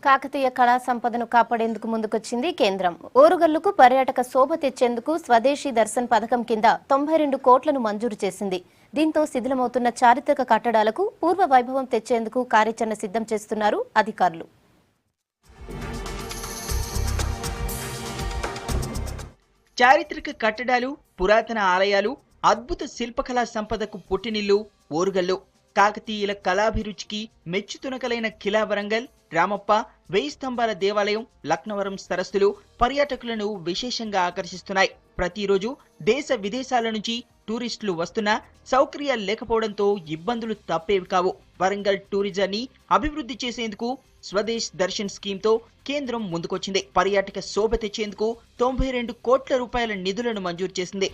కాకతీయ కళా సంపదను కాపాడేందుకు ముందుకొచ్చింది కేంద్రం. ఓరుగల్లుకు పర్యాటక శోభ తెచ్చేందుకు స్వదేశీ దర్శన్ పథకం కింద 92 కోట్లను మంజూరు చేసింది. దీంతో శిథిలమవుతున్న చారిత్రక కట్టడాలకు పూర్వ వైభవం తెచ్చేందుకు కార్యాచరణ సిద్ధం చేస్తున్నారు అధికారులు. చారిత్రక కట్టడాలు, పురాతన ఆలయాలు, అద్భుత శిల్పకళా సంపదకు పుట్టినిల్లు ఓరుగల్లు. కాకతీయుల కళాభిరుచికి మెచ్చుతునకలైన కిలా వరంగల్, రామప్ప, 1000 స్తంభాల దేవాలయం, లక్నవరం సరస్సులు పర్యాటకులను విశేషంగా ఆకర్షిస్తున్నాయి. ప్రతిరోజు దేశ విదేశాల నుంచి టూరిస్టులు వస్తున్నా సౌకర్యాలు లేకపోవడంతో ఇబ్బందులు తప్పేవి కావు. వరంగల్ టూరిజాన్ని అభివృద్ధి చేసేందుకు స్వదేశ్ దర్శన్ స్కీమ్ తో కేంద్రం ముందుకొచ్చింది. పర్యాటక శోభ తెచ్చేందుకు 92 కోట్ల రూపాయల నిధులను మంజూరు చేసింది.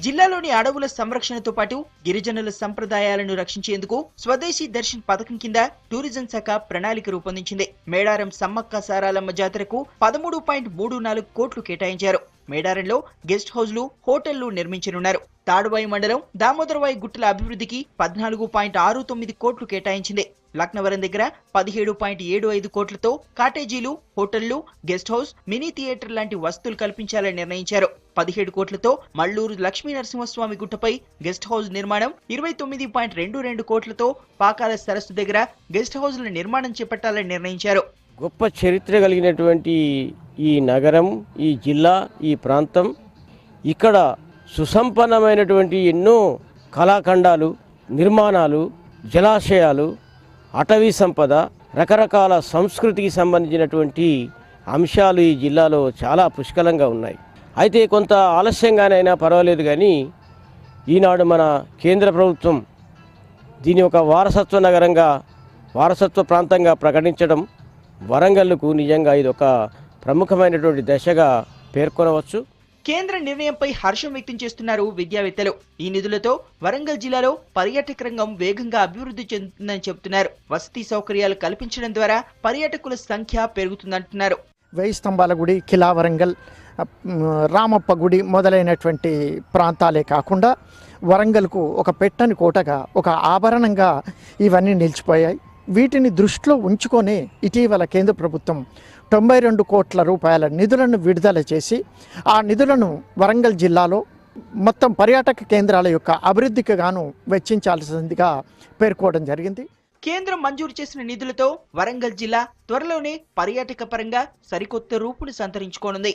జిల్లాలోని అడవుల సంరక్షణతో పాటు గిరిజనుల సంప్రదాయాలను రక్షించేందుకు స్వదేశీ దర్శన్ పథకం కింద టూరిజం శాఖ ప్రణాళిక రూపొందించింది. మేడారం సమ్మక్క సారాలమ్మ జాతరకు 13.34 కోట్లు కేటాయించారు. మేడారంలో గెస్ట్ హౌస్లు, హోటళ్లు నిర్మించనున్నారు. తాడువాయి మండలం దామోదరవాయి గుట్టల అభివృద్ధికి 14.69 కోట్లు కేటాయించింది. లక్నవరం దగ్గర 17.75 కోట్లతో కాటేజీలు, హోటళ్లు, గెస్ట్ హౌస్, మినీ థియేటర్ లాంటి వసతులు కల్పించాలని నిర్ణయించారు. 17 కోట్లతో మల్లూరు లక్ష్మీ నరసింహస్వామి గుట్టపై గెస్ట్ హౌస్ నిర్మాణం, 29.22 కోట్లతో పాకాల సరస్సు దగ్గర గెస్ట్ హౌస్ల నిర్మాణం చేపట్టాలని నిర్ణయించారు. గొప్ప చరిత్ర కలిగినటువంటి ఈ నగరం, ఈ జిల్లా, ఈ ప్రాంతం, ఇక్కడ సుసంపన్నమైనటువంటి ఎన్నో కళాఖండాలు, నిర్మాణాలు, జలాశయాలు, అటవీ సంపద, రకరకాల సంస్కృతికి సంబంధించినటువంటి అంశాలు ఈ జిల్లాలో చాలా పుష్కలంగా ఉన్నాయి. అయితే కొంత ఆలస్యంగానైనా పర్వాలేదు కానీ ఈనాడు మన కేంద్ర ప్రభుత్వం దీని ఒక వారసత్వ నగరంగా, వారసత్వ ప్రాంతంగా ప్రకటించడం వరంగల్లుకు నిజంగా ఇది ఒక ప్రముఖమైనటువంటి దశగా పేర్కొనవచ్చు. కేంద్ర నిర్ణయంపై హర్షం వ్యక్తం చేస్తున్నారు విద్యావేత్తలు. ఈ నిధులతో వరంగల్ జిల్లాలో పర్యాటక రంగం వేగంగా అభివృద్ధి చెందుతుందని చెబుతున్నారు. వసతి సౌకర్యాలు కల్పించడం ద్వారా పర్యాటకుల సంఖ్య పెరుగుతుందంటున్నారు. 1000 స్తంభాల గుడి, కిలా వరంగల్, రామప్ప గుడి మొదలైనటువంటి ప్రాంతాలే కాకుండా వరంగల్కు ఒక పెట్టని కోటగా, ఒక ఆభరణంగా ఇవన్నీ నిలిచిపోయాయి. వీటిని దృష్టిలో ఉంచుకొని ఇటీవల కేంద్ర ప్రభుత్వం 92 కోట్ల రూపాయల నిధులను విడుదల చేసి ఆ నిధులను వరంగల్ జిల్లాలో మొత్తం పర్యాటక కేంద్రాల యొక్క అభివృద్ధికి గాను వెచ్చించాల్సిందిగా పేర్కోవడం జరిగింది. కేంద్రం మంజూరు చేసిన నిధులతో వరంగల్ జిల్లా త్వరలోనే పర్యాటక పరంగా సరికొత్త రూపును సంతరించుకోనుంది.